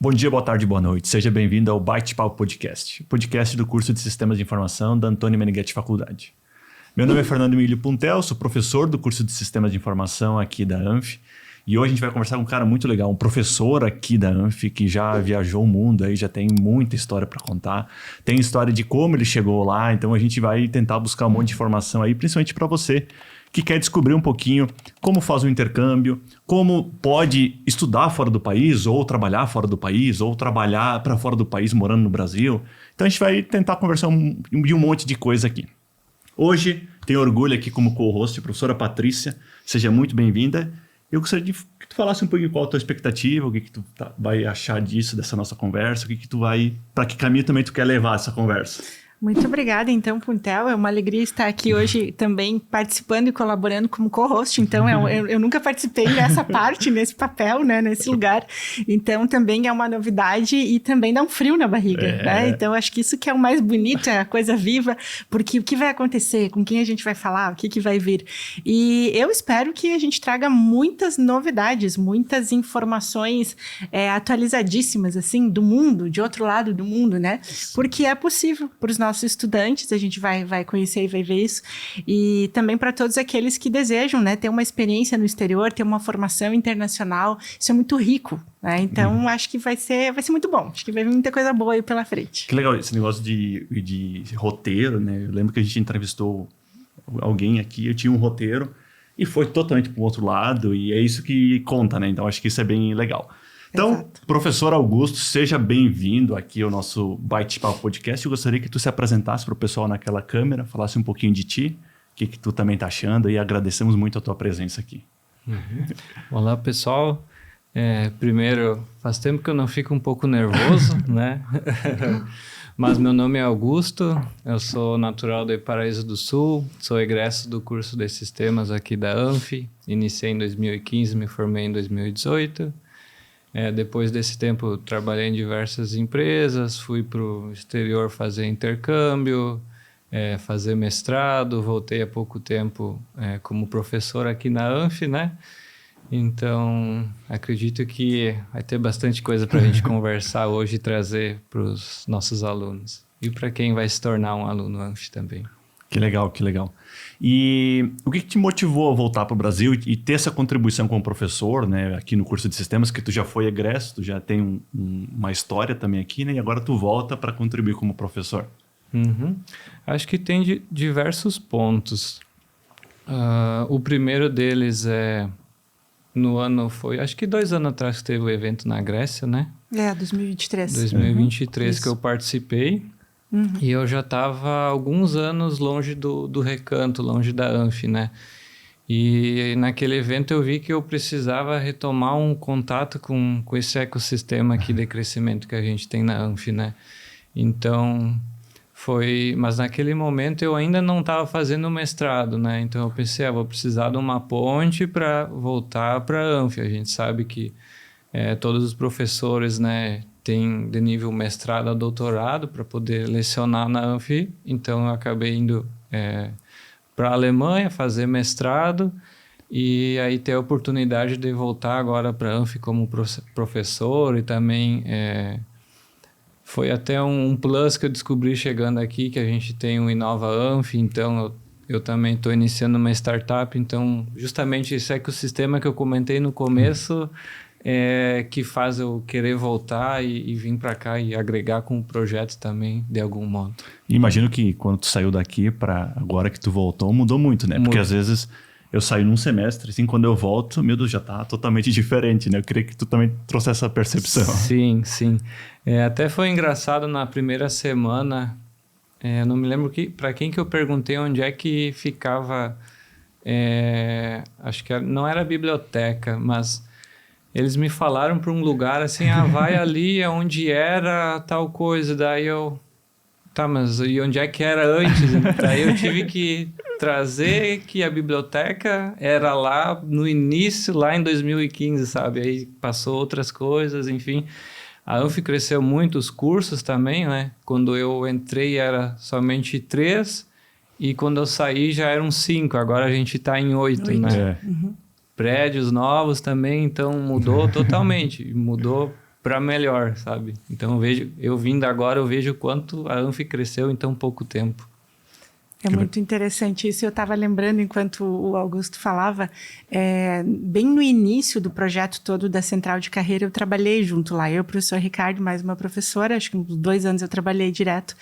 Bom dia, boa tarde, boa noite. Seja bem-vindo ao Bate-Papo Podcast, podcast do curso de Sistemas de Informação da Antônio Meneghetti Faculdade. Meu nome é Fernando Emílio Puntel, sou professor do curso de Sistemas de Informação aqui da ANF. E hoje a gente vai conversar com um cara muito legal, um professor aqui da ANF que já viajou o mundo, aí já tem muita história para contar. Tem história de como ele chegou lá, então a gente vai tentar buscar um monte de informação aí, principalmente para você que quer descobrir um pouquinho como faz o intercâmbio, como pode estudar fora do país, ou trabalhar fora do país, ou trabalhar para fora do país morando no Brasil. Então a gente vai tentar conversar de um monte de coisa aqui. Hoje tenho orgulho aqui como co-host, a professora Patrícia. Seja muito bem-vinda. Eu gostaria de que tu falasse um pouquinho qual a tua expectativa, o que tu vai achar disso, dessa nossa conversa, para que caminho também tu quer levar essa conversa. Muito obrigada, então, Puntel. É uma alegria estar aqui hoje também participando e colaborando como co-host. Então, eu nunca participei nessa parte, nesse papel, né, nesse lugar. Então, também é uma novidade e também dá um frio na barriga, né? Então, acho que isso que é o mais bonito, é a coisa viva, porque o que vai acontecer, com quem a gente vai falar, o que vai vir. E eu espero que a gente traga muitas novidades, muitas informações atualizadíssimas, assim, do mundo, de outro lado do mundo, né? Porque é possível para os nossos estudantes, a gente vai conhecer e vai ver isso, e também para todos aqueles que desejam, né, ter uma experiência no exterior, ter uma formação internacional, isso é muito rico, né? Então acho que vai ser muito bom, acho que vai vir muita coisa boa aí pela frente. Que legal esse negócio de roteiro, né? Eu lembro que a gente entrevistou alguém aqui, eu tinha um roteiro e foi totalmente para o outro lado, e é isso que conta, né? Então acho que isso é bem legal. Então, exato. Professor Augusto, seja bem-vindo aqui ao nosso Bate-Papo Podcast. Eu gostaria que tu se apresentasse para o pessoal naquela câmera, falasse um pouquinho de ti, o que tu também está achando, e agradecemos muito a tua presença aqui. Olá, pessoal. Primeiro, faz tempo que eu não fico um pouco nervoso, né? Mas meu nome é Augusto, eu sou natural de Paraíso do Sul, sou egresso do curso de Sistemas aqui da ANF, iniciei em 2015, me formei em 2018. Depois desse tempo, trabalhei em diversas empresas, fui para o exterior fazer intercâmbio, fazer mestrado, voltei há pouco tempo como professor aqui na ANF, né? Então, acredito que vai ter bastante coisa para a gente conversar hoje e trazer para os nossos alunos. E para quem vai se tornar um aluno ANF também. Que legal, que legal. E o que te motivou a voltar para o Brasil e ter essa contribuição como professor, né, aqui no curso de sistemas, que tu já foi egresso, tu já tem uma história também aqui, né, e agora tu volta para contribuir como professor? Acho que tem diversos pontos. O primeiro deles acho que 2 anos atrás que teve o evento na Grécia, né? 2023. 2023 que eu participei. E eu já estava há alguns anos longe do recanto, longe da ANF, né? E naquele evento eu vi que eu precisava retomar um contato com esse ecossistema aqui de crescimento que a gente tem na ANF, né? Então, mas naquele momento eu ainda não estava fazendo mestrado, né? Então eu pensei, vou precisar de uma ponte para voltar para a ANF. A gente sabe que todos os professores, né, tem de nível mestrado a doutorado para poder lecionar na ANF, então eu acabei indo para a Alemanha fazer mestrado e aí ter a oportunidade de voltar agora para a ANF como professor e também foi até um plus que eu descobri chegando aqui, que a gente tem o Inova ANF, então eu também estou iniciando uma startup, então justamente esse ecossistema que eu comentei no começo que faz eu querer voltar e vir para cá e agregar com o projeto também, de algum modo. Imagino que quando tu saiu daqui para agora que tu voltou, mudou muito, né? Porque às vezes eu saio num semestre, assim, quando eu volto, meu Deus, já tá totalmente diferente, né? Eu queria que tu também trouxe essa percepção. Sim, sim. Até foi engraçado na primeira semana, eu não me lembro para quem que eu perguntei onde é que ficava, acho que não era a biblioteca, mas eles me falaram para um lugar assim, vai ali onde era tal coisa, daí eu... Tá, mas e onde é que era antes? Daí eu tive que trazer que a biblioteca era lá no início, lá em 2015, sabe? Aí passou outras coisas, enfim. A ANF cresceu muito, os cursos também, né? Quando eu entrei era somente 3 e quando eu saí já eram 5. Agora a gente está em 8, né? Prédios novos também, então mudou totalmente. Mudou para melhor, sabe? Então eu vindo agora, eu vejo o quanto a Anfi cresceu em tão pouco tempo. É muito interessante isso. Eu estava lembrando, enquanto o Augusto falava, bem no início do projeto todo da Central de Carreira, eu trabalhei junto lá. Eu, o professor Ricardo, mais uma professora, acho que uns 2 anos eu trabalhei direto.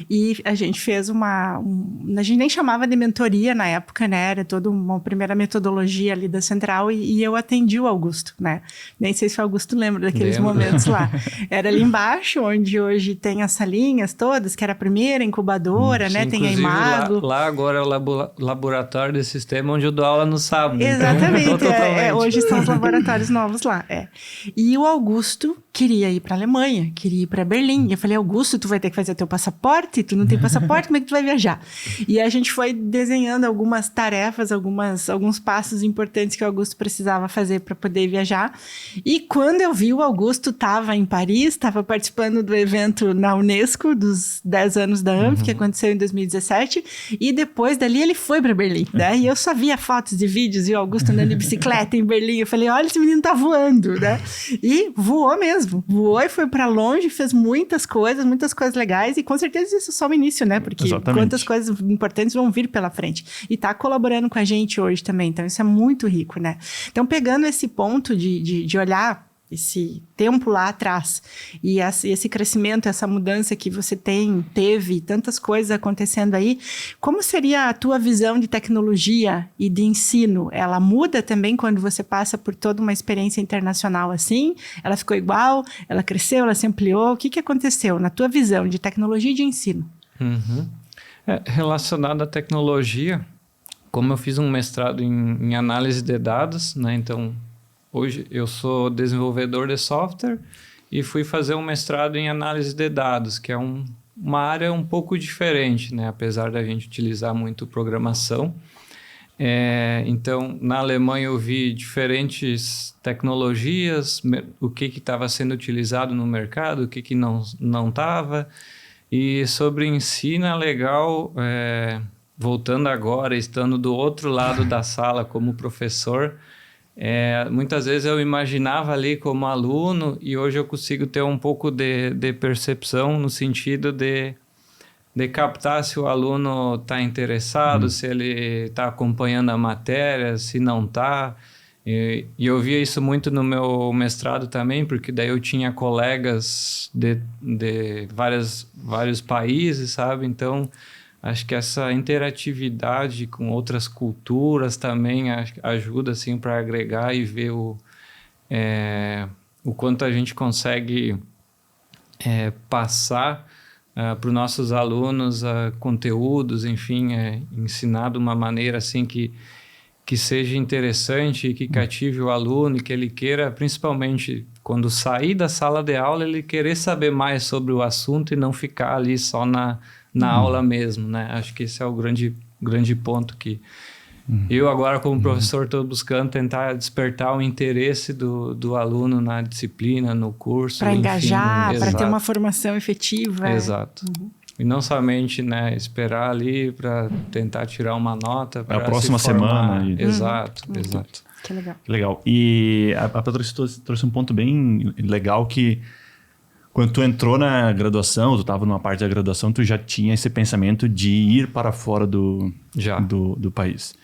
E a gente fez a gente nem chamava de mentoria na época, né? Era toda uma primeira metodologia ali da Central e eu atendi o Augusto, né? Nem sei se o Augusto lembra daqueles momentos lá. Era ali embaixo, onde hoje tem as salinhas todas, que era a primeira incubadora, né? Tem a Imago. Lá agora é o laboratório de sistema onde eu dou aula no sábado. Exatamente. Então, hoje estão os laboratórios novos lá. E o Augusto queria ir para a Alemanha, queria ir para Berlim. E eu falei, Augusto, tu vai ter que fazer teu passaporte? Tu não tem passaporte, como é que tu vai viajar? E a gente foi desenhando algumas tarefas, alguns passos importantes que o Augusto precisava fazer para poder viajar. E quando eu vi, o Augusto estava em Paris, estava participando do evento na Unesco, dos 10 anos da ANF, que aconteceu em 2017. E depois dali ele foi para Berlim, né? E eu só via fotos e vídeos e o Augusto andando de bicicleta em Berlim. Eu falei, olha, esse menino tá voando, né? E voou mesmo. Voou e foi para longe, fez muitas coisas legais. E com certeza isso é só o início, né? Porque quantas coisas importantes vão vir pela frente. E tá colaborando com a gente hoje também. Então isso é muito rico, né? Então pegando esse ponto de olhar esse tempo lá atrás e esse crescimento, essa mudança que você teve, tantas coisas acontecendo aí, como seria a tua visão de tecnologia e de ensino? Ela muda também quando você passa por toda uma experiência internacional assim? Ela ficou igual? Ela cresceu? Ela se ampliou? O que aconteceu na tua visão de tecnologia e de ensino? Relacionado à tecnologia, como eu fiz um mestrado em análise de dados, né, então hoje eu sou desenvolvedor de software e fui fazer um mestrado em análise de dados, que é uma área um pouco diferente, né? Apesar da gente utilizar muito programação. Então, na Alemanha eu vi diferentes tecnologias, o que estava sendo utilizado no mercado, o que não estava. E sobre ensino é legal, voltando agora, estando do outro lado da sala como professor, muitas vezes eu imaginava ali como aluno e hoje eu consigo ter um pouco de percepção no sentido de captar se o aluno está interessado, se ele está acompanhando a matéria, se não está. E eu via isso muito no meu mestrado também, porque daí eu tinha colegas de vários países, sabe? Então, acho que essa interatividade com outras culturas também ajuda assim, para agregar e ver o quanto a gente consegue passar para os nossos alunos conteúdos, enfim, ensinar de uma maneira assim que seja interessante e que cative o aluno e que ele queira, principalmente quando sair da sala de aula, ele querer saber mais sobre o assunto e não ficar ali só na aula mesmo, né? Acho que esse é o grande ponto que eu agora como professor estou buscando tentar despertar o interesse do aluno na disciplina, no curso. Para engajar, para ter uma formação efetiva. Exato. E não somente, né, esperar ali para tentar tirar uma nota para a próxima semana. Exato. Que legal. Que legal. E a Patrícia trouxe um ponto bem legal que quando tu entrou na graduação, tu estava numa parte da graduação, tu já tinha esse pensamento de ir para fora do país.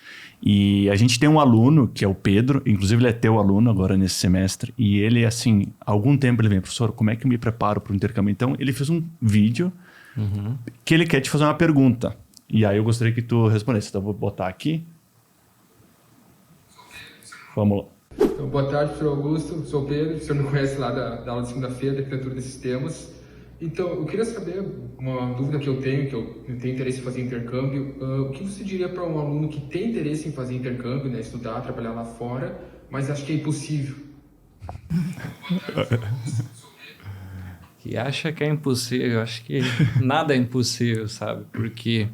E a gente tem um aluno, que é o Pedro, inclusive ele é teu aluno agora nesse semestre, e ele, assim, há algum tempo ele vem, professor, como é que eu me preparo para o intercâmbio? Então, ele fez um vídeo que ele quer te fazer uma pergunta. E aí eu gostaria que tu respondesse. Então, eu vou botar aqui. Vamos lá. Então, boa tarde, professor Augusto. Sou o Pedro, o senhor me conhece lá da aula de segunda-feira, da arquitetura de sistemas. Então, eu queria saber, uma dúvida que eu tenho tenho interesse em fazer intercâmbio, o que você diria para um aluno que tem interesse em fazer intercâmbio, né, estudar, trabalhar lá fora, mas acha que é impossível? Que acha que é impossível, acho que nada é impossível, sabe? Porque,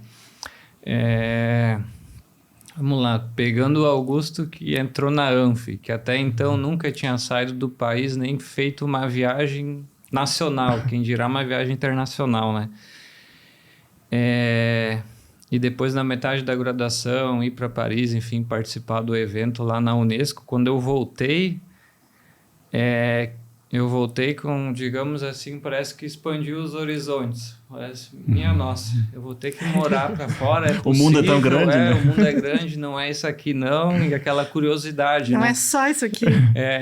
vamos lá, pegando o Augusto que entrou na ANF, que até então nunca tinha saído do país, nem feito uma viagem nacional, quem dirá uma viagem internacional, né? E depois, na metade da graduação, ir para Paris, enfim, participar do evento lá na Unesco. Quando eu voltei, eu voltei com, digamos assim, parece que expandiu os horizontes. Parece, minha nossa, eu vou ter que morar para fora, é possível, o mundo é tão grande, né? O mundo é grande, não é isso aqui não, e aquela curiosidade, Não né? é só isso aqui.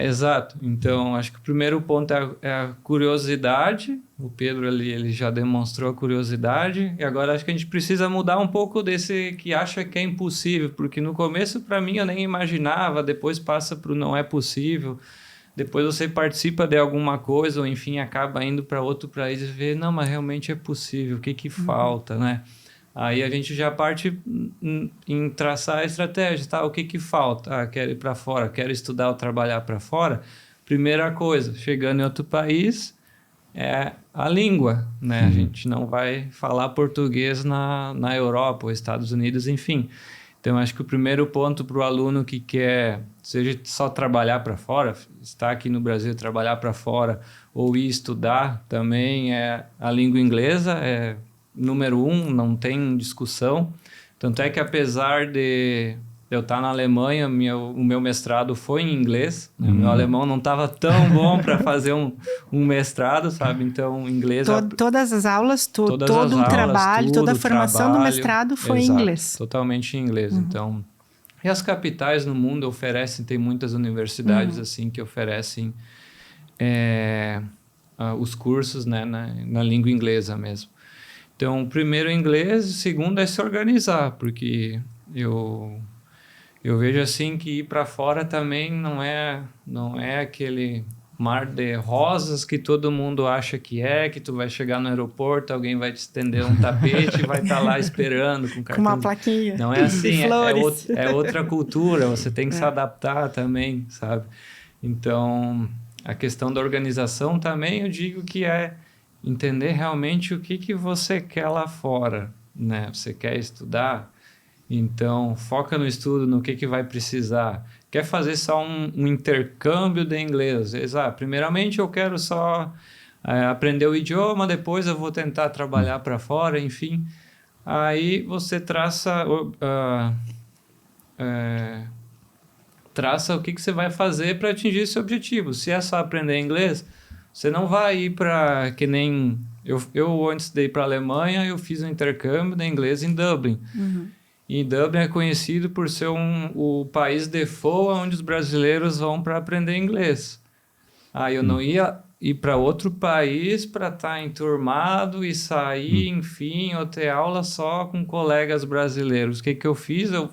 Exato. Então, acho que o primeiro ponto é a curiosidade. O Pedro ele já demonstrou a curiosidade, e agora acho que a gente precisa mudar um pouco desse que acha que é impossível, porque no começo, para mim, eu nem imaginava, depois passa para o não é possível. Depois você participa de alguma coisa, ou enfim, acaba indo para outro país e vê, não, mas realmente é possível, o que falta, né? Aí a gente já parte em traçar a estratégia, tá? O que falta? Quero ir para fora, quero estudar ou trabalhar para fora. Primeira coisa, chegando em outro país, é a língua, né? A gente não vai falar português na Europa, ou Estados Unidos, enfim. Então, acho que o primeiro ponto para o aluno que quer, seja só trabalhar para fora, estar aqui no Brasil, trabalhar para fora, ou ir estudar também, é a língua inglesa, é número 1, não tem discussão. Tanto é que, apesar de eu estar na Alemanha, o meu mestrado foi em inglês, né? Meu alemão não estava tão bom para fazer um mestrado, sabe? Então, inglês... Todas as aulas, todo as o aulas, trabalho, toda a formação do trabalho, mestrado foi em exato, inglês. Totalmente em inglês. Então, e as capitais no mundo oferecem, tem muitas universidades assim que oferecem os cursos, né, na língua inglesa mesmo. Então, primeiro inglês, segundo é se organizar, porque eu vejo assim que ir para fora também não é aquele mar de rosas que todo mundo acha que tu vai chegar no aeroporto, alguém vai te estender um tapete e vai estar lá esperando com cartão. Com uma plaquinha. Não é assim, flores. é outra cultura, você tem que se adaptar também, sabe? Então, a questão da organização também, eu digo que é entender realmente o que você quer lá fora, né? Você quer estudar? Então, foca no estudo, no que vai precisar. Quer fazer só um intercâmbio de inglês? Primeiramente, eu quero só aprender o idioma, depois eu vou tentar trabalhar para fora, enfim. Aí você traça o que você vai fazer para atingir esse objetivo. Se é só aprender inglês, você não vai ir para que nem... Eu antes de ir para a Alemanha, eu fiz um intercâmbio de inglês em Dublin. E Dublin é conhecido por ser o país default onde os brasileiros vão para aprender inglês. Eu não ia ir para outro país para estar enturmado e sair, enfim, ou ter aula só com colegas brasileiros. O que eu fiz? Eu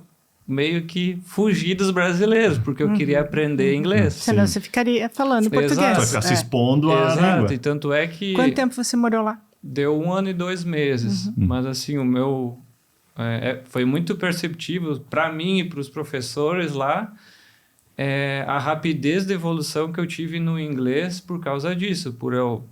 meio que fugi dos brasileiros, porque eu queria aprender inglês. Senão você ficaria falando português. Você vai ficar se expondo à língua. E tanto é que... Quanto tempo você morou lá? Deu 1 ano e 2 meses. Mas assim, o meu... foi muito perceptível para mim e para os professores lá a rapidez de evolução que eu tive no inglês por causa disso, por eu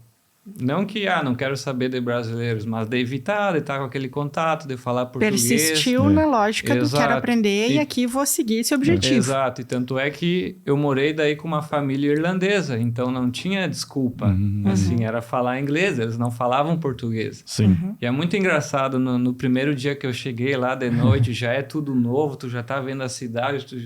não que não quero saber de brasileiros, mas de evitar de estar com aquele contato, de falar português. Persistiu na lógica do Exato. quero aprender e aqui vou seguir esse objetivo. Exato, e tanto é que eu morei daí com uma família irlandesa, então não tinha desculpa, assim, era falar inglês, eles não falavam português. Sim. E é muito engraçado, no primeiro dia que eu cheguei lá de noite, já é tudo novo, tu já tá vendo a cidade, tu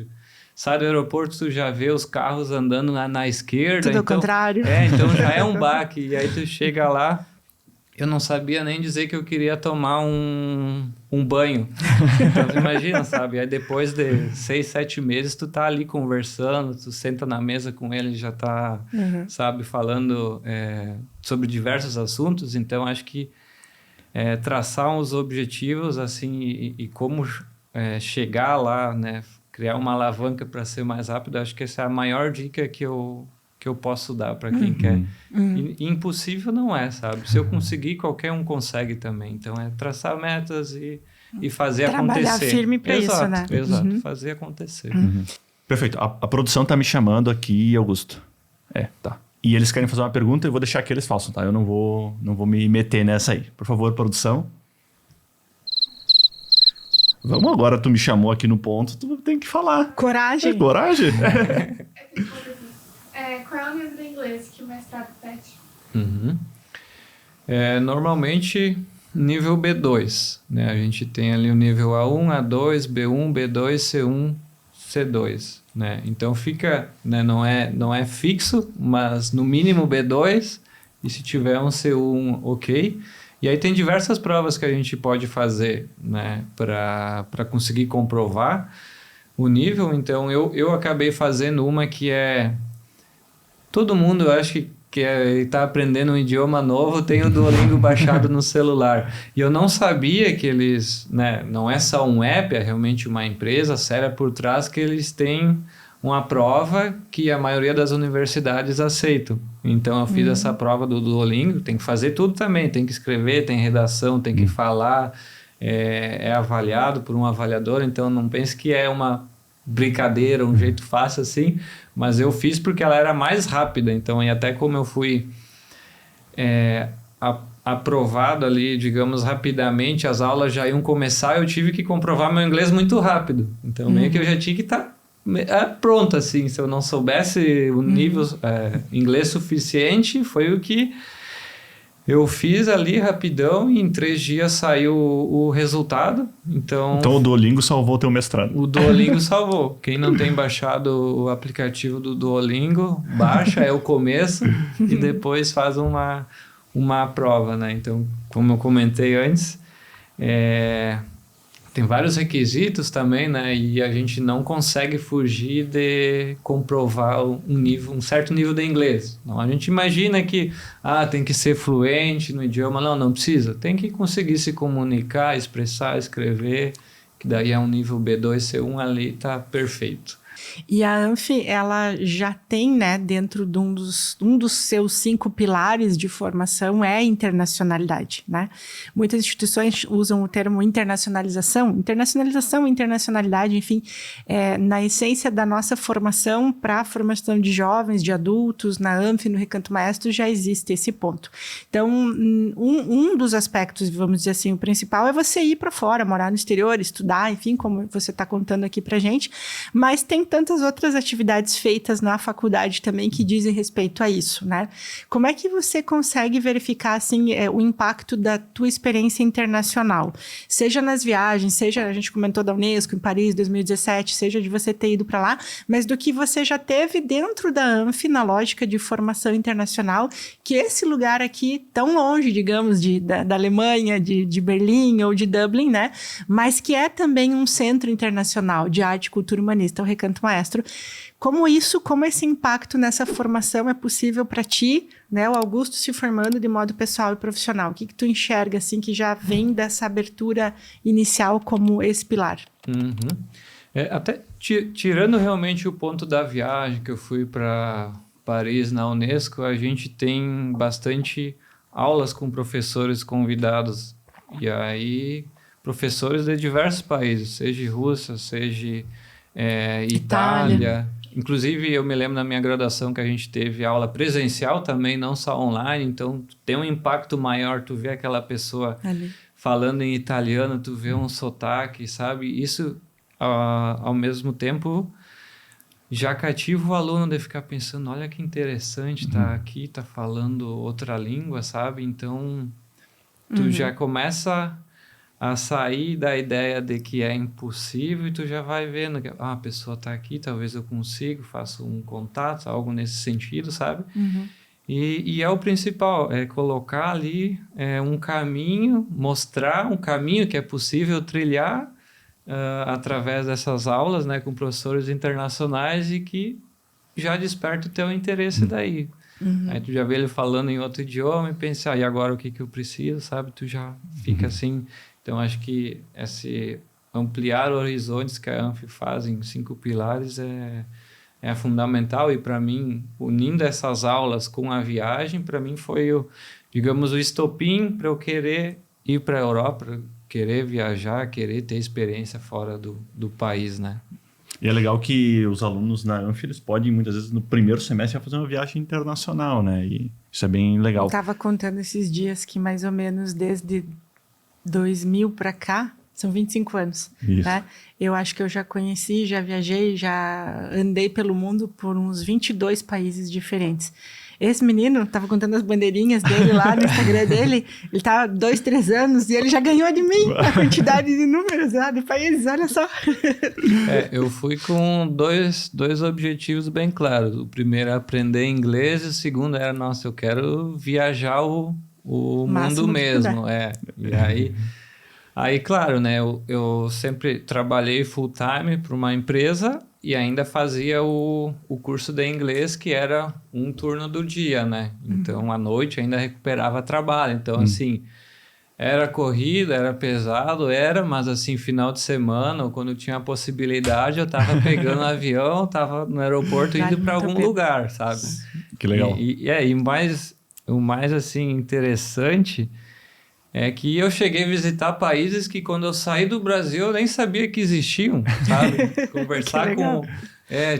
sai do aeroporto, tu já vê os carros andando na esquerda. Tudo ao contrário. Então já é um baque. E aí tu chega lá, eu não sabia nem dizer que eu queria tomar um banho. Então tu imagina, sabe? Aí depois de 6, 7 meses, tu tá ali conversando, tu senta na mesa com ele, já tá, sabe, falando sobre diversos assuntos. Então acho que traçar uns objetivos, assim, e como chegar lá, né? Criar uma alavanca para ser mais rápido, acho que essa é a maior dica que eu posso dar para quem quer. E impossível não é, sabe? Se eu conseguir, qualquer um consegue também. Então, é traçar metas e fazer acontecer. Trabalhar firme para isso, né? Exato, fazer acontecer. Perfeito. A produção tá me chamando aqui, Augusto. Tá. E eles querem fazer uma pergunta, eu vou deixar que eles façam, tá? Eu não vou me meter nessa aí. Por favor, produção. Vamos agora, tu me chamou aqui no ponto, tu tem que falar. Coragem. Coragem? Qual é o nível de inglês que o mestrado pede? Normalmente, nível B2. Né? A gente tem ali o nível A1, A2, B1, B2, C1, C2, né? Então fica, né, não é fixo, mas no mínimo B2, e se tiver um C1, ok. E aí tem diversas provas que a gente pode fazer, né, para conseguir comprovar o nível. Então eu acabei fazendo uma que é... Todo mundo, eu acho que está aprendendo um idioma novo, tem o Duolingo baixado no celular. E eu não sabia que eles, né, não é só um app, é realmente uma empresa séria por trás, que eles têm uma prova que a maioria das universidades aceitam. Então eu fiz essa prova do Duolingo, tem que fazer tudo também, tem que escrever, tem redação, tem que falar, é avaliado por um avaliador, então não pense que é uma brincadeira, um jeito fácil assim, mas eu fiz porque ela era mais rápida, então, e até como eu fui aprovado ali, digamos, rapidamente, as aulas já iam começar, eu tive que comprovar meu inglês muito rápido, então meio que eu já tinha que estar pronto, assim, se eu não soubesse o nível inglês suficiente, foi o que eu fiz ali rapidão e em 3 dias saiu o resultado. Então o Duolingo salvou teu mestrado. O Duolingo salvou. Quem não tem baixado o aplicativo do Duolingo, baixa, é o começo e depois faz uma prova, né? Então, como eu comentei antes, tem vários requisitos também, né? E a gente não consegue fugir de comprovar um certo nível de inglês. Não, a gente imagina que tem que ser fluente no idioma. Não precisa. Tem que conseguir se comunicar, expressar, escrever, que daí é um nível B2, C1 ali, tá perfeito. E a ANF, ela já tem, né, dentro de um dos seus 5 pilares de formação é a internacionalidade, né? Muitas instituições usam o termo internacionalidade, enfim, na essência da nossa formação para a formação de jovens, de adultos, na ANF, no Recanto Maestro, já existe esse ponto. Então, um dos aspectos, vamos dizer assim, o principal é você ir para fora, morar no exterior, estudar, enfim, como você está contando aqui para gente, mas tem tantas outras atividades feitas na faculdade também que dizem respeito a isso, né? Como é que você consegue verificar, assim, o impacto da tua experiência internacional? Seja nas viagens, seja, a gente comentou da Unesco em Paris 2017, seja de você ter ido para lá, mas do que você já teve dentro da ANF, na lógica de formação internacional, que esse lugar aqui, tão longe, digamos, da Alemanha, de Berlim ou de Dublin, né? Mas que é também um centro internacional de arte e cultura humanista, o Recanto Maestro. Como esse impacto nessa formação é possível para ti, né? O Augusto se formando de modo pessoal e profissional. O que tu enxerga, assim, que já vem dessa abertura inicial como esse pilar? Até tirando realmente o ponto da viagem, que eu fui para Paris na Unesco, a gente tem bastante aulas com professores convidados. E aí, professores de diversos países, seja Rússia, seja Itália. Inclusive, eu me lembro na minha graduação que a gente teve aula presencial também, não só online, então tem um impacto maior, tu vê aquela pessoa ali falando em italiano, tu vê um sotaque, sabe? Isso, ao mesmo tempo, já cativa o aluno de ficar pensando, olha que interessante, tá aqui, tá falando outra língua, sabe? Então, tu já começa a sair da ideia de que é impossível e tu já vai vendo que a pessoa está aqui, talvez eu consiga, faço um contato, algo nesse sentido, sabe? E é o principal, é colocar ali um caminho, mostrar um caminho que é possível trilhar através dessas aulas, né, com professores internacionais e que já desperta o teu interesse daí. Aí tu já vê ele falando em outro idioma e pensa, e agora o que eu preciso, sabe? Tu já fica assim. Então, acho que esse ampliar horizontes que a ANF faz em 5 pilares é fundamental. E, para mim, unindo essas aulas com a viagem, para mim foi, o estopim para eu querer ir para a Europa, querer viajar, querer ter experiência fora do país, né? E é legal que os alunos na ANF, eles podem, muitas vezes, no primeiro semestre, já fazer uma viagem internacional, né? E isso é bem legal. Eu estava contando esses dias que, mais ou menos, desde 2000 para cá, são 25 anos, né? Eu acho que eu já conheci, já viajei, já andei pelo mundo por uns 22 países diferentes. Esse menino tava contando as bandeirinhas dele lá no Instagram dele, ele tá há 2, 3 anos e ele já ganhou de mim a quantidade de números lá de países, olha só. Eu fui com dois objetivos bem claros. O primeiro é aprender inglês e o segundo era, nossa, eu quero viajar o mundo mesmo. E aí, claro, né, eu sempre trabalhei full time para uma empresa e ainda fazia o curso de inglês, que era um turno do dia, né? Então, à noite ainda recuperava trabalho. Então, assim, era corrida, era pesado, mas assim, final de semana, ou quando tinha a possibilidade, eu tava pegando avião, tava no aeroporto indo para algum lugar, sabe? Que legal. O mais assim interessante é que eu cheguei a visitar países que quando eu saí do Brasil eu nem sabia que existiam, sabe? Conversar com...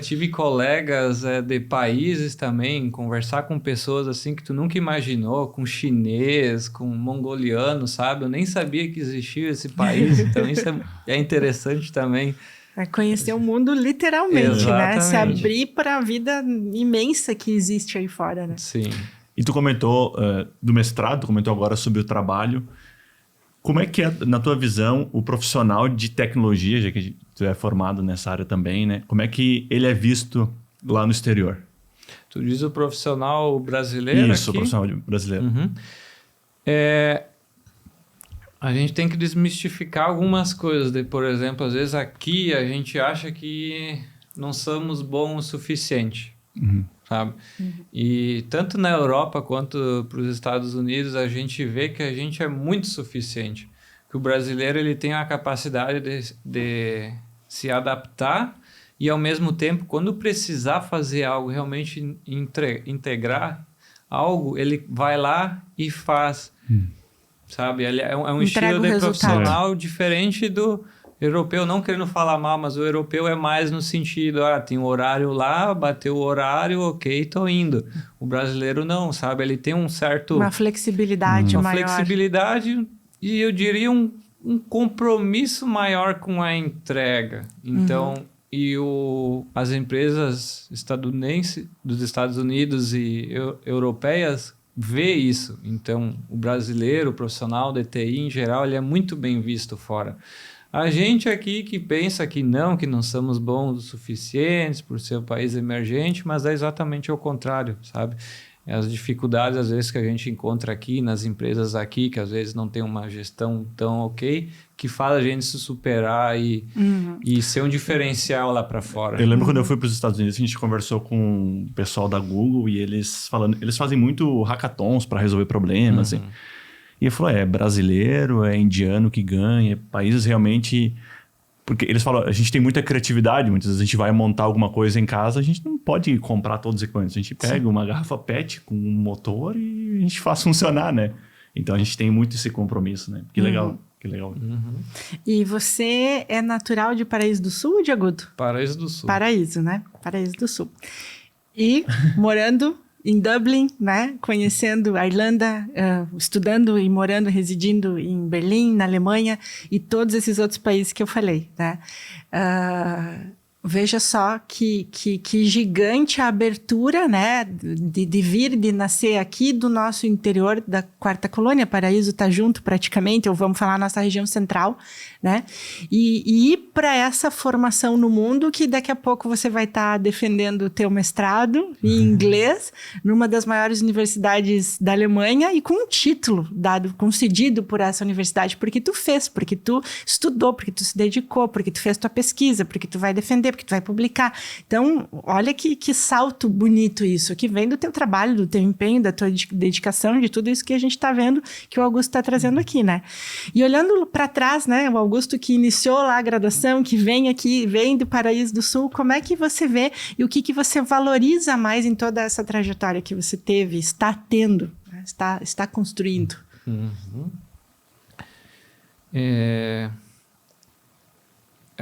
tive colegas de países também, conversar com pessoas assim que tu nunca imaginou, com chinês, com mongoliano, sabe? Eu nem sabia que existia esse país, então isso é interessante também. É conhecer o mundo literalmente, Exatamente. né? Se abrir para a vida imensa que existe aí fora, né? Sim. E tu comentou do mestrado, tu comentou agora sobre o trabalho. Como é que é, na tua visão, o profissional de tecnologia, já que tu é formado nessa área também, né? Como é que ele é visto lá no exterior? Tu diz o profissional brasileiro Isso, aqui? o profissional brasileiro. Uhum. A gente tem que desmistificar algumas coisas. Por exemplo, às vezes aqui a gente acha que não somos bons o suficiente. Sabe? E tanto na Europa quanto para os Estados Unidos a gente vê que a gente é muito suficiente, que o brasileiro ele tem a capacidade de se adaptar e ao mesmo tempo, quando precisar fazer algo, realmente integrar algo, ele vai lá e faz, sabe? É um estilo de profissional diferente do europeu, não querendo falar mal, mas o europeu é mais no sentido, tem um horário lá, bateu o horário, ok, tô indo. O brasileiro não, sabe? Ele tem um certo... Uma flexibilidade maior. Uma flexibilidade e eu diria um compromisso maior com a entrega. Então, as empresas estadunidenses, dos Estados Unidos e europeias, vê isso. Então, o brasileiro, o profissional de TI em geral, ele é muito bem visto fora. A gente aqui que pensa que não somos bons o suficientes por ser um país emergente, mas é exatamente o contrário, sabe? As dificuldades, às vezes, que a gente encontra aqui, nas empresas aqui, que às vezes não tem uma gestão tão ok, que faz a gente se superar e ser um diferencial lá para fora. Eu lembro quando eu fui para os Estados Unidos, a gente conversou com o pessoal da Google e eles fazem muito hackathons para resolver problemas, assim. E ele falou, é brasileiro, é indiano que ganha, países realmente... Porque eles falam, a gente tem muita criatividade, muitas vezes a gente vai montar alguma coisa em casa, a gente não pode comprar todos os equipamentos. A gente pega uma garrafa PET com um motor e a gente faz funcionar, né? Então a gente tem muito esse compromisso, né? Que legal, que legal. E você é natural de Paraíso do Sul ou de Agudo? Paraíso do Sul. Paraíso, né? Paraíso do Sul. E morando... em Dublin, né? Conhecendo a Irlanda, estudando e morando, residindo em Berlim, na Alemanha e todos esses outros países que eu falei, né? Veja só que gigante a abertura, né? De vir, de nascer aqui do nosso interior da Quarta Colônia. Paraíso está junto praticamente, ou vamos falar nossa região central, né? E ir para essa formação no mundo que daqui a pouco você vai estar defendendo o teu mestrado em inglês numa das maiores universidades da Alemanha e com um título concedido por essa universidade, porque tu fez, porque tu estudou, porque tu se dedicou, porque tu fez tua pesquisa, porque tu vai defender, porque tu vai publicar. Então, olha que salto bonito isso, que vem do teu trabalho, do teu empenho, da tua dedicação, de tudo isso que a gente está vendo que o Augusto está trazendo aqui, né? E olhando para trás, né, o Augusto que iniciou lá a graduação, que vem aqui, vem do Paraíso do Sul, como é que você vê e o que você valoriza mais em toda essa trajetória que você teve, está tendo, né? está construindo? É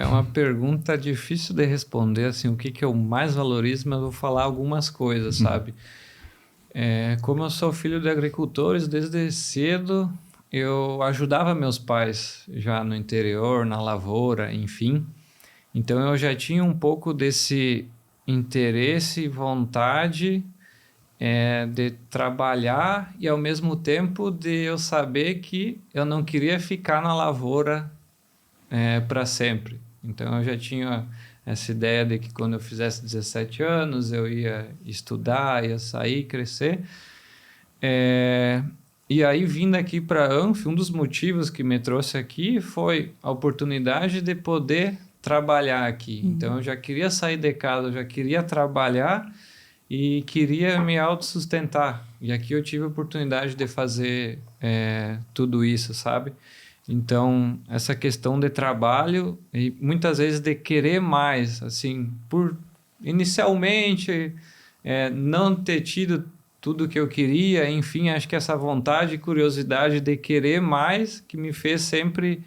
uma pergunta difícil de responder, assim, o que eu mais valorizo, mas eu vou falar algumas coisas, sabe? Como eu sou filho de agricultores, desde cedo eu ajudava meus pais já no interior, na lavoura, enfim. Então eu já tinha um pouco desse interesse e vontade de trabalhar e, ao mesmo tempo, de eu saber que eu não queria ficar na lavoura para sempre. Então, eu já tinha essa ideia de que quando eu fizesse 17 anos, eu ia estudar, ia sair, crescer. E aí, vindo aqui para a ANF, um dos motivos que me trouxe aqui foi a oportunidade de poder trabalhar aqui. Então, eu já queria sair de casa, eu já queria trabalhar e queria me autossustentar. E aqui eu tive a oportunidade de fazer tudo isso, sabe? Então, essa questão de trabalho e muitas vezes de querer mais, assim, por inicialmente não ter tido tudo que eu queria, enfim, acho que essa vontade e curiosidade de querer mais que me fez sempre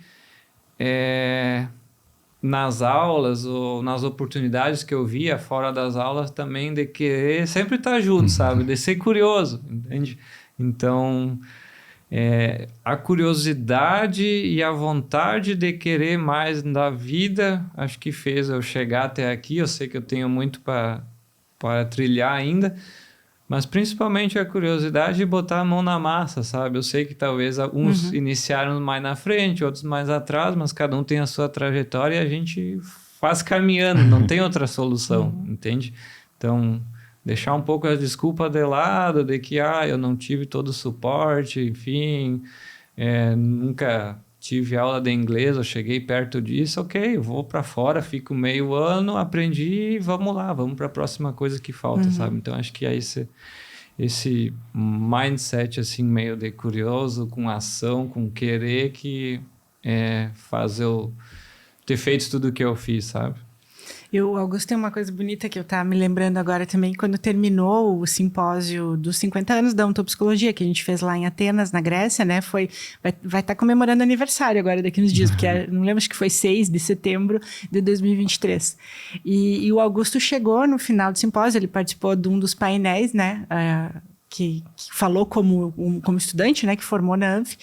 nas aulas ou nas oportunidades que eu via fora das aulas também de querer sempre estar junto, sabe? De ser curioso, entende? Então, a curiosidade e a vontade de querer mais da vida, acho que fez eu chegar até aqui. Eu sei que eu tenho muito para trilhar ainda, mas principalmente a curiosidade de botar a mão na massa, sabe? Eu sei que talvez uns iniciaram mais na frente, outros mais atrás, mas cada um tem a sua trajetória e a gente faz caminhando, não tem outra solução, entende? Então, deixar um pouco a desculpa de lado, de que eu não tive todo o suporte, enfim, nunca tive aula de inglês, eu cheguei perto disso, ok, eu vou para fora, fico meio ano, aprendi e vamos lá, vamos para a próxima coisa que falta, sabe? Então, acho que é esse mindset, assim, meio de curioso, com ação, com querer, que faz eu ter feito tudo o que eu fiz, sabe? Augusto, tem uma coisa bonita que eu estava me lembrando agora também, quando terminou o simpósio dos 50 anos da ontopsicologia, que a gente fez lá em Atenas, na Grécia, né? Vai estar comemorando aniversário agora, daqui uns dias, porque não lembro, acho que foi 6 de setembro de 2023. E o Augusto chegou no final do simpósio, ele participou de um dos painéis, né? Que falou como estudante, né, que formou na ANF,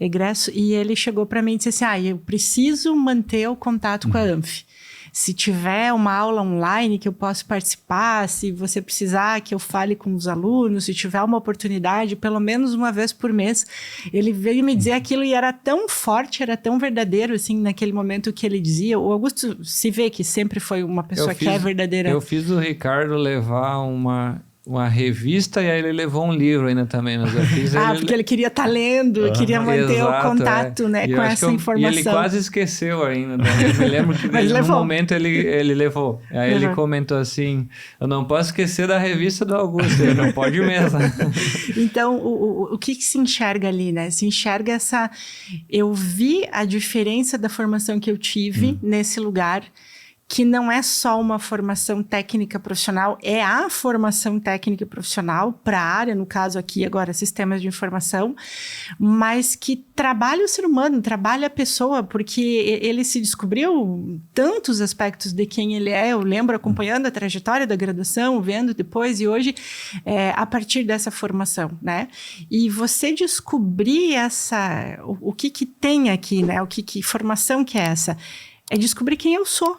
egresso, e ele chegou para mim e disse assim, eu preciso manter o contato com a ANF. Se tiver uma aula online que eu possa participar, se você precisar que eu fale com os alunos, se tiver uma oportunidade, pelo menos uma vez por mês. Ele veio me dizer aquilo e era tão forte, era tão verdadeiro, assim, naquele momento que ele dizia. O Augusto se vê que sempre foi uma pessoa que é verdadeira. Eu fiz o Ricardo levar uma revista e aí ele levou um livro ainda também, mas eu fiz porque ele queria estar lendo, queria manter o contato, né, com essa informação. E ele quase esqueceu ainda, né? Eu me lembro que num momento ele levou. Aí ele comentou assim, eu não posso esquecer da revista do Augusto, ele não pode mesmo. Então, o que se enxerga ali, né? Se enxerga eu vi a diferença da formação que eu tive nesse lugar, que não é só uma formação técnica profissional, é a formação técnica profissional para a área, no caso aqui agora, sistemas de informação, mas que trabalha o ser humano, trabalha a pessoa, porque ele se descobriu tantos aspectos de quem ele é. Eu lembro acompanhando a trajetória da graduação, vendo depois e hoje, a partir dessa formação, né? E você descobrir o que tem aqui, né? Que formação que é essa? É descobrir quem eu sou,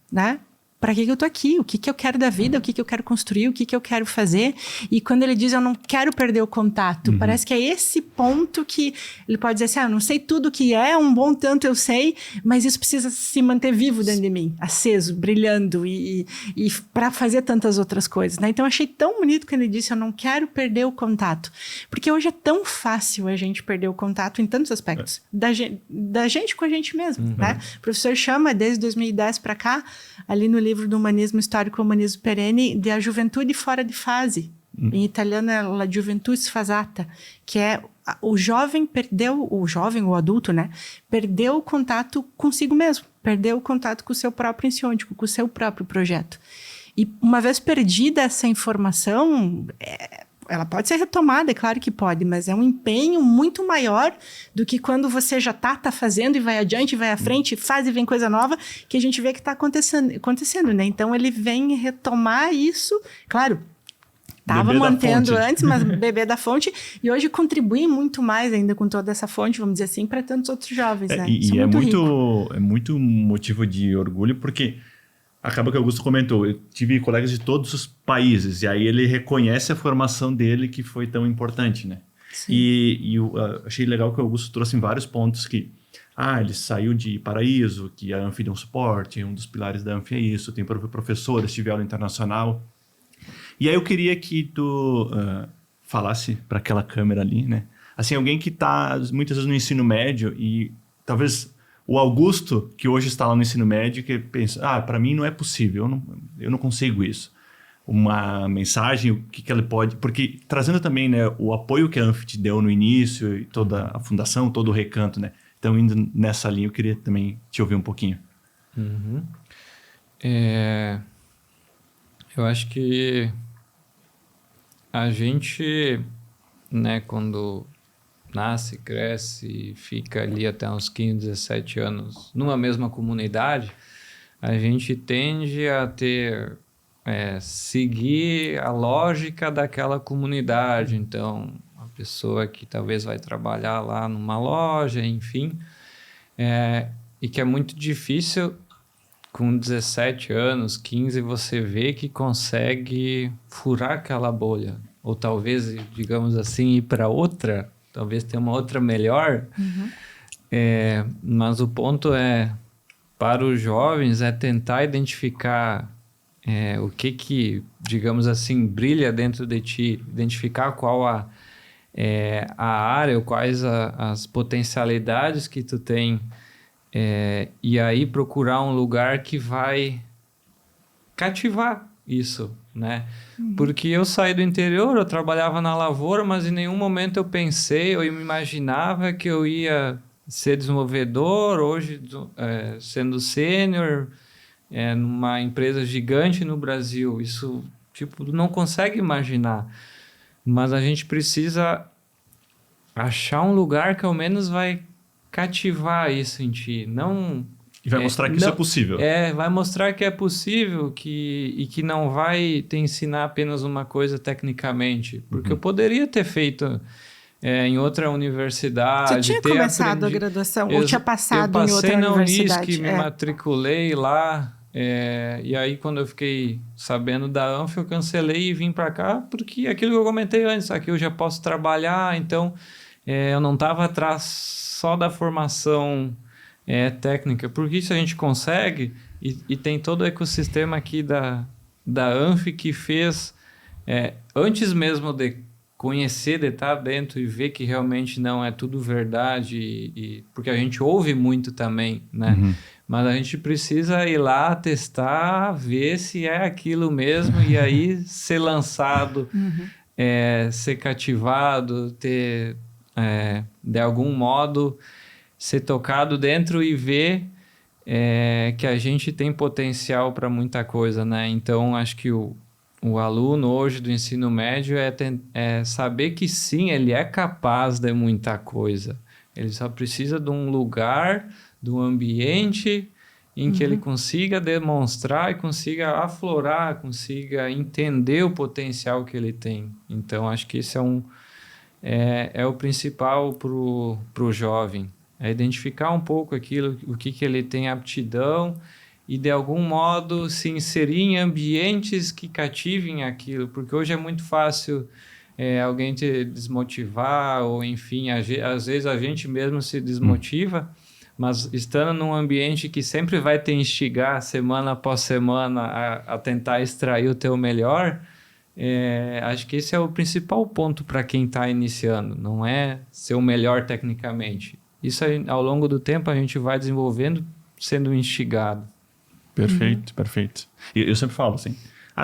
né? Para que eu tô aqui? O que eu quero da vida? O que eu quero construir? O que eu quero fazer? E quando ele diz, eu não quero perder o contato, parece que é esse ponto que ele pode dizer assim, eu não sei tudo o que um bom tanto eu sei, mas isso precisa se manter vivo dentro de mim, aceso, brilhando e para fazer tantas outras coisas, né? Então, eu achei tão bonito quando ele disse, eu não quero perder o contato, porque hoje é tão fácil a gente perder o contato em tantos aspectos, da gente com a gente mesmo, né? O professor chama, desde 2010 para cá, ali no livro do Humanismo Histórico, Humanismo Perene, de a juventude fora de fase. Em italiano é la gioventù sfasata, que é o adulto, né? Perdeu o contato consigo mesmo, perdeu o contato com o seu próprio ensiônico, com o seu próprio projeto. E uma vez perdida essa informação, ela pode ser retomada, é claro que pode, mas é um empenho muito maior do que quando você já tá fazendo e vai adiante, vai à frente, faz e vem coisa nova, que a gente vê que está acontecendo, né? Então, ele vem retomar isso, claro, estava mantendo antes, mas beber da fonte, e hoje contribui muito mais ainda com toda essa fonte, vamos dizer assim, para tantos outros jovens, né? E é muito motivo de orgulho, porque acaba que o Augusto comentou, eu tive colegas de todos os países, e aí ele reconhece a formação dele que foi tão importante, né? Sim. E eu achei legal que o Augusto trouxe em vários pontos que ele saiu de Paraíso, que a Anfi deu um suporte, um dos pilares da Anfi é isso, tem professores, tive aula internacional. E aí eu queria que tu falasse para aquela câmera ali, né? Assim, alguém que está muitas vezes no ensino médio e talvez o Augusto, que hoje está lá no ensino médio, que pensa, para mim não é possível, eu não consigo isso. Uma mensagem, o que ele pode... Porque trazendo também, né, o apoio que a Anfi te deu no início, e toda a fundação, todo o recanto, né? Então, indo nessa linha, eu queria também te ouvir um pouquinho. Uhum. Eu acho que a gente, né, quando nasce, cresce, fica ali até uns 15, 17 anos numa mesma comunidade, a gente tende a seguir a lógica daquela comunidade. Então, a pessoa que talvez vai trabalhar lá numa loja, enfim, e que é muito difícil com 17 anos, 15, você vê que consegue furar aquela bolha. Ou talvez, digamos assim, ir para outra, talvez ter uma outra melhor. Uhum. Mas o ponto para os jovens, tentar identificar o que, digamos assim, brilha dentro de ti, identificar qual a área, ou quais as potencialidades que tu tem, e aí procurar um lugar que vai cativar isso, né? Uhum. Porque eu saí do interior, eu trabalhava na lavoura, mas em nenhum momento eu pensei, eu me imaginava que eu ia ser desenvolvedor, hoje sendo sênior, numa empresa gigante no Brasil. Isso, não consegue imaginar. Mas a gente precisa achar um lugar que ao menos vai cativar isso em ti. Não... E vai mostrar que isso é possível. Vai mostrar que é possível e que não vai te ensinar apenas uma coisa tecnicamente. Porque eu poderia ter feito em outra universidade. Você tinha começado a graduação ou tinha passado em outra universidade? Eu passei na Unisc, me matriculei lá. E aí, quando eu fiquei sabendo da Anfi, eu cancelei e vim para cá, porque aquilo que eu comentei antes, aqui eu já posso trabalhar, então eu não estava atrás só da formação técnica, porque isso a gente consegue, e tem todo o ecossistema aqui da Anfi que fez, antes mesmo de conhecer, de estar dentro e ver que realmente não é tudo verdade, porque a gente ouve muito também, né? Uhum. Mas a gente precisa ir lá, testar, ver se é aquilo mesmo, e aí ser lançado, ser cativado, ter, de algum modo, ser tocado dentro e ver que a gente tem potencial para muita coisa, né? Então, acho que o aluno hoje do ensino médio é saber que sim, ele é capaz de muita coisa. Ele só precisa de um lugar, de um ambiente em que ele consiga demonstrar e consiga aflorar, consiga entender o potencial que ele tem. Então, acho que esse é o principal para o jovem. É identificar um pouco aquilo, o que ele tem aptidão e, de algum modo, se inserir em ambientes que cativem aquilo. Porque hoje é muito fácil alguém te desmotivar, ou, enfim, às vezes a gente mesmo se desmotiva, mas estando num ambiente que sempre vai te instigar, semana após semana, a tentar extrair o teu melhor, acho que esse é o principal ponto para quem está iniciando. Não é ser o melhor tecnicamente. Isso ao longo do tempo a gente vai desenvolvendo, sendo instigado. Perfeito, perfeito. E eu sempre falo assim,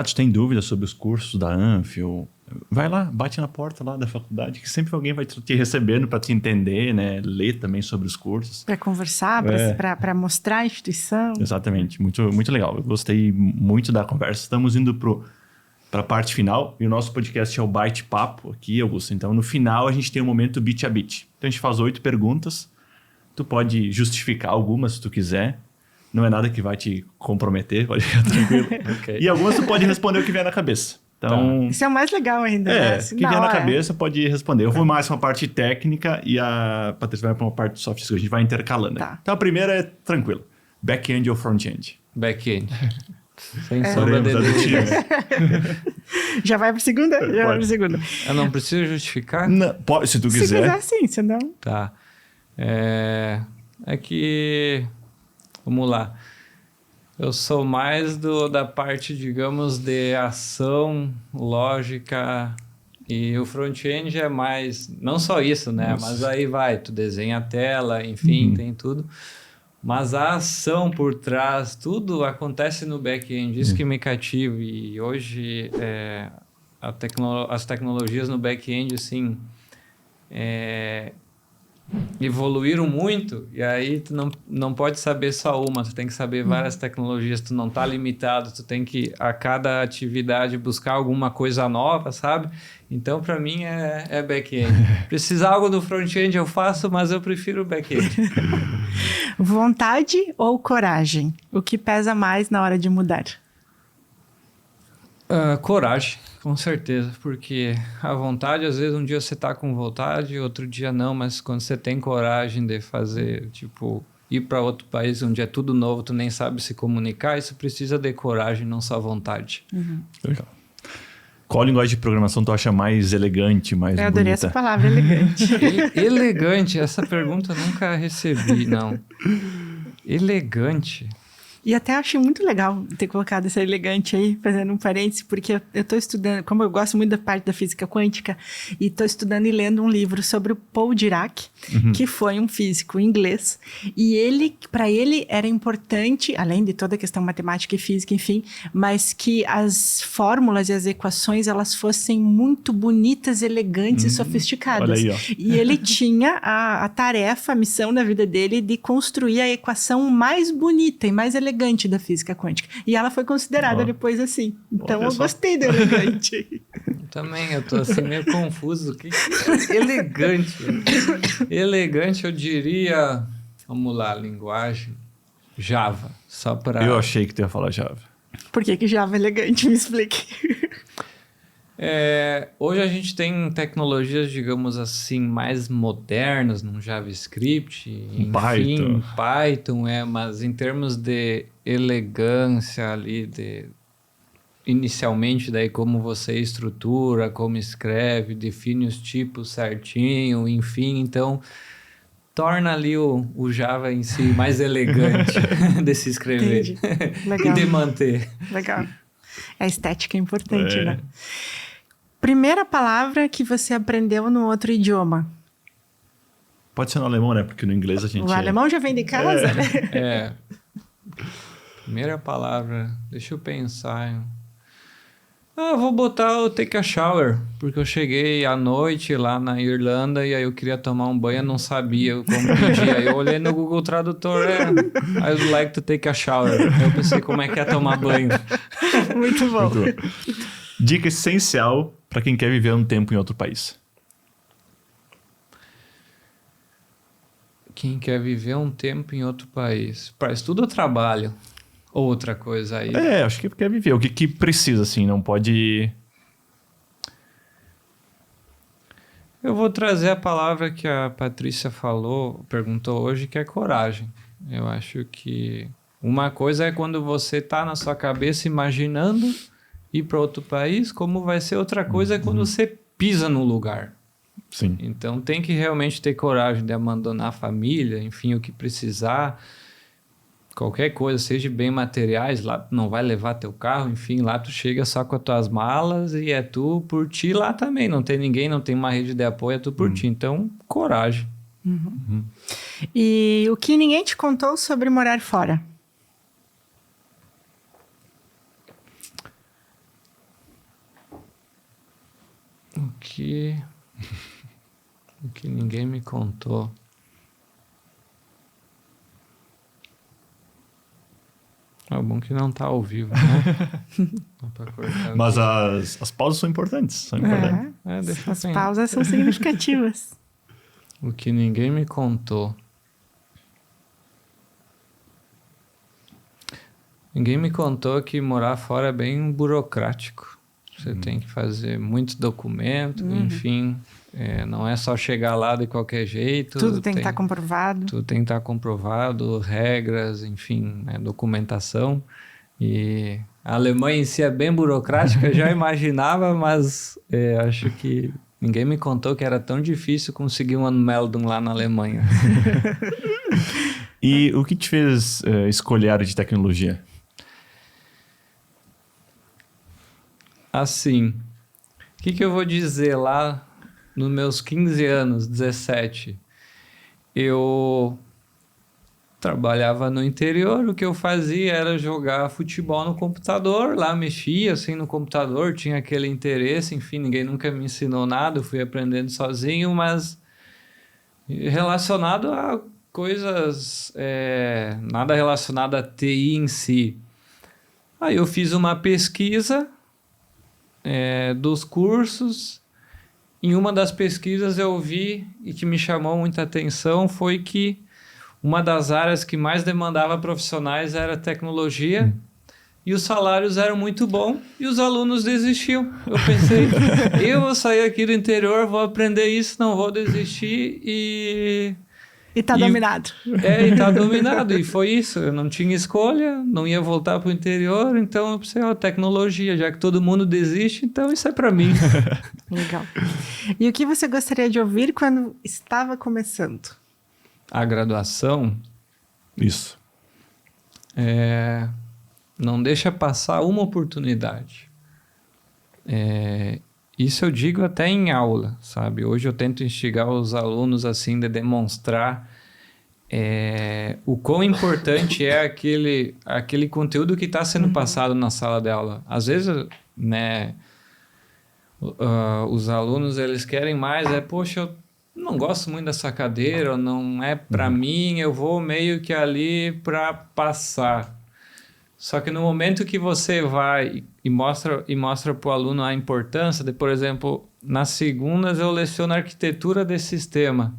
tu tem dúvidas sobre os cursos da Anfi? Ou vai lá, bate na porta lá da faculdade, que sempre alguém vai te recebendo para te entender, né? Ler também sobre os cursos. Para conversar, para mostrar a instituição. Exatamente, muito, muito legal. Eu gostei muito da conversa. Estamos indo para a parte final, e o nosso podcast é o Bate-Papo aqui, Augusto. Então, no final, a gente tem um momento beat a beat. Então, a gente faz 8 perguntas. Tu pode justificar algumas, se tu quiser. Não é nada que vai te comprometer, pode ficar tranquilo. Okay. E algumas tu pode responder o que vier na cabeça. Então, isso é o mais legal ainda. Né? O que vier na cabeça pode responder. Eu vou mais para uma parte técnica e a Patrícia vai para uma parte de soft skills. A gente vai intercalando. Tá. Então, a primeira é tranquilo. Back-end ou front-end? Back-end. Sem sombra de dúvidas. Já vai para segunda? Já vai para segunda. Eu não preciso justificar? Não, pode, se tu quiser. Se quiser, sim, se não... Tá. É que... Vamos lá. Eu sou mais da parte, digamos, de ação, lógica... E o front-end é mais... Não só isso, né? Nossa. Mas aí vai, tu desenha a tela, enfim, tem tudo. Mas a ação por trás, tudo acontece no back-end. Isso que me cativa. E hoje, as tecnologias no back-end, assim... evoluíram muito, e aí tu não pode saber só uma, tu tem que saber várias tecnologias, tu não tá limitado, tu tem que a cada atividade buscar alguma coisa nova, sabe? Então para mim é back-end. Precisar algo do front-end eu faço, mas eu prefiro o back-end. Vontade ou coragem? O que pesa mais na hora de mudar? Coragem, com certeza, porque a vontade, às vezes um dia você tá com vontade, outro dia não, mas quando você tem coragem de fazer, tipo, ir para outro país onde é tudo novo, tu nem sabe se comunicar, isso precisa de coragem, não só vontade. Legal. Qual linguagem de programação tu acha mais elegante, mais bonita? Eu adorei essa palavra, elegante. Elegante, essa pergunta eu nunca recebi, não. Elegante... E até achei muito legal ter colocado essa elegante aí, fazendo um parênteses, porque eu estou estudando, como eu gosto muito da parte da física quântica, e estou estudando e lendo um livro sobre o Paul Dirac, que foi um físico inglês, e para ele era importante, além de toda a questão matemática e física, enfim, mas que as fórmulas e as equações, elas fossem muito bonitas, elegantes e sofisticadas. Olha aí, ó. E ele tinha a tarefa, a missão da vida dele de construir a equação mais bonita e mais elegante da física quântica. E ela foi considerada depois assim. Então Olha eu só. gostei do elegante. Também, eu tô assim meio confuso. O que é elegante? Elegante, eu diria... Vamos lá, linguagem. Java, só para... Eu achei que tu ia falar Java. Por que Java é elegante? Me explique. Hoje a gente tem tecnologias, digamos assim, mais modernas no JavaScript, enfim, Python, mas em termos de elegância ali, inicialmente daí como você estrutura, como escreve, define os tipos certinho, enfim, então torna ali o Java em si mais elegante de se escrever. Entendi. Legal. E de manter. Legal. A estética é importante, né? Primeira palavra que você aprendeu no outro idioma. Pode ser no alemão, né? Porque no inglês a gente... O alemão já vem de casa, né? Primeira palavra, deixa eu pensar. Vou botar o take a shower, porque eu cheguei à noite lá na Irlanda e aí eu queria tomar um banho, eu não sabia como pedir. Aí eu olhei no Google Tradutor, I would like to take a shower. Eu pensei como é que é tomar banho. Muito bom. Muito bom. Dica essencial para quem quer viver um tempo em outro país. Quem quer viver um tempo em outro país? Para estudo ou trabalho? Ou outra coisa aí? Acho que quer viver. O que precisa, assim, não pode... Eu vou trazer a palavra que a Patrícia perguntou hoje, que é coragem. Eu acho que uma coisa é quando você está na sua cabeça imaginando ir para outro país, como vai ser outra coisa é quando você pisa no lugar. Sim. Então tem que realmente ter coragem de abandonar a família, enfim, o que precisar, qualquer coisa, seja bem materiais, lá tu não vai levar teu carro, enfim, lá tu chega só com as tuas malas e é tu por ti lá também, não tem ninguém, não tem uma rede de apoio, é tu por ti, então coragem. E o que ninguém te contou sobre morar fora? O que ninguém me contou. É bom que não tá ao vivo, né? Dá pra cortar. Mas as pausas são importantes. São importantes. Deixa eu As pensar. pausas são significativas. O que ninguém me contou. Ninguém me contou que morar fora é bem burocrático. Você tem que fazer muitos documentos, enfim. Não é só chegar lá de qualquer jeito. Tudo tem que estar comprovado. Tudo tem que estar comprovado, regras, enfim, documentação. E a Alemanha em si é bem burocrática, já imaginava, mas acho que ninguém me contou que era tão difícil conseguir um Anmeldung lá na Alemanha. E o que te fez escolher a área de tecnologia? Assim, o que eu vou dizer lá nos meus 15 anos, 17? Eu trabalhava no interior, o que eu fazia era jogar futebol no computador, lá mexia assim no computador, tinha aquele interesse, enfim, ninguém nunca me ensinou nada, eu fui aprendendo sozinho, mas relacionado a coisas, nada relacionado a TI em si. Aí eu fiz uma pesquisa dos cursos. Em uma das pesquisas eu vi e que me chamou muita atenção foi que uma das áreas que mais demandava profissionais era tecnologia e os salários eram muito bons e os alunos desistiam. Eu pensei, eu vou sair aqui do interior, vou aprender isso, não vou desistir e tá dominado. E tá dominado. E foi isso. Eu não tinha escolha, não ia voltar pro interior, então eu pensei, tecnologia, já que todo mundo desiste, então isso é para mim. Legal. E o que você gostaria de ouvir quando estava começando? A graduação? Isso. Não deixa passar uma oportunidade. Isso eu digo até em aula, sabe? Hoje eu tento instigar os alunos assim de demonstrar o quão importante é aquele conteúdo que está sendo passado na sala de aula. Às vezes, né, os alunos eles querem mais, poxa, eu não gosto muito dessa cadeira, não é para mim, eu vou meio que ali para passar. Só que no momento que você vai e mostra para o aluno a importância de, por exemplo, nas segundas eu leciono arquitetura de sistema.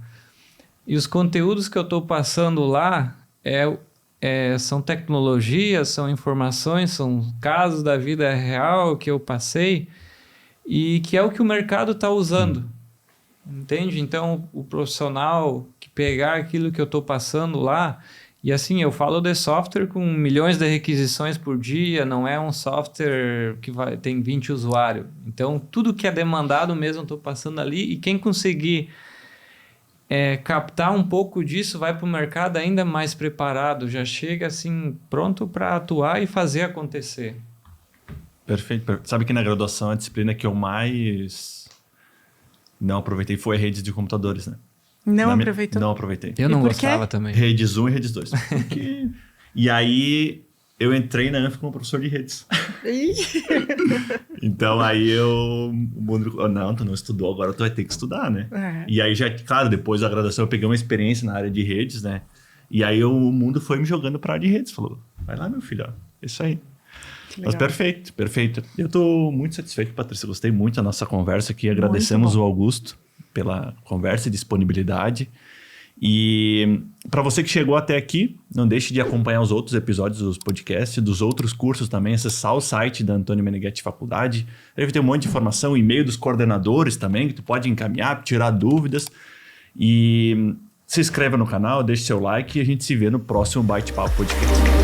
E os conteúdos que eu estou passando lá são tecnologias, são informações, são casos da vida real que eu passei e que é o que o mercado está usando. Entende? Então, o profissional que pegar aquilo que eu estou passando lá... E assim, eu falo de software com milhões de requisições por dia, não é um software que tem 20 usuários. Então, tudo que é demandado mesmo eu estou passando ali e quem conseguir captar um pouco disso vai para o mercado ainda mais preparado, já chega assim pronto para atuar e fazer acontecer. Perfeito. Sabe que na graduação a disciplina que eu mais não aproveitei foi redes de computadores, né? Não aproveitou? Não aproveitei. Eu não gostava também. Redes 1 e redes 2. E aí eu entrei na ANF como professor de redes. Então aí o mundo... Não, tu não estudou, agora tu vai ter que estudar, né? E aí já, claro, depois da graduação eu peguei uma experiência na área de redes, né? E aí o mundo foi me jogando para a área de redes. Falou, vai lá, meu filho, ó. Isso aí. Mas perfeito, perfeito. Eu tô muito satisfeito, Patrícia. Gostei muito da nossa conversa aqui. Agradecemos o Augusto pela conversa e disponibilidade. E para você que chegou até aqui, não deixe de acompanhar os outros episódios dos podcasts, dos outros cursos também, acessar o site da Antônio Meneghetti Faculdade. Deve ter um monte de informação, e-mail dos coordenadores também, que tu pode encaminhar, tirar dúvidas. E se inscreva no canal, deixe seu like e a gente se vê no próximo Bate-Papo Podcast.